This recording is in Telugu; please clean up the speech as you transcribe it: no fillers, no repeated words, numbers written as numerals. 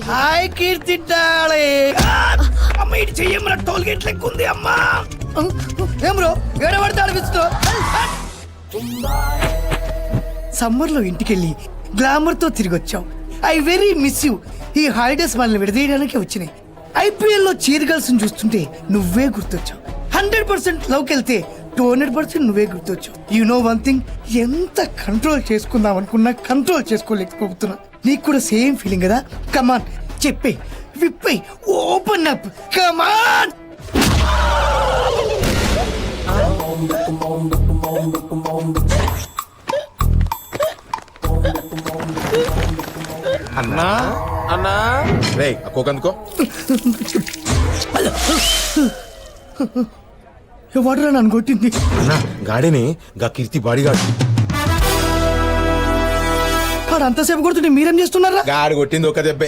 హాయ్ కీర్తి అమ్మ ఇటు చెయ్యమ్మ టోల్ గేట్ లెక్క ఉంది అమ్మా. ఏం బ్రో ఏడబడితే అనిపిస్తు సమ్మర్ లో ఇంటికెళ్ళి గ్లామర్ తో తిరిగి వచ్చావు. I very miss you. ఈ హాలిడేస్ మనల్ని విడదీయడానికి వచ్చినాయి. ఐపీఎల్ లో చీర్ గర్ల్స్ చూస్తుంటే నువ్వే గుర్తొచ్చావు. 100% లవ్కి వెళ్తే 200% నువ్వే గుర్తొచ్చావు. యు నో వన్ థింగ్, ఎంత కంట్రోల్ చేసుకుందాం అనుకున్నా కంట్రోల్ చేసుకోలేకపోతున్నా. నీకు కూడా సేమ్ ఫీలింగ్ కదా? కమాన్ చెప్పే, విప్పే, ఓపెన్ అప్, కమాన్. అన్నా అన్నా రే అక్కోకందుకో ఎవడరా నన్ను కొట్టింది? అన్నా గాడిని గా కీర్తి బాడీగాడు. వాడు అంతసేపు కొడుతుంటే మీరేం చేస్తున్నారా? గాడి కొట్టింది ఒక దెబ్బే.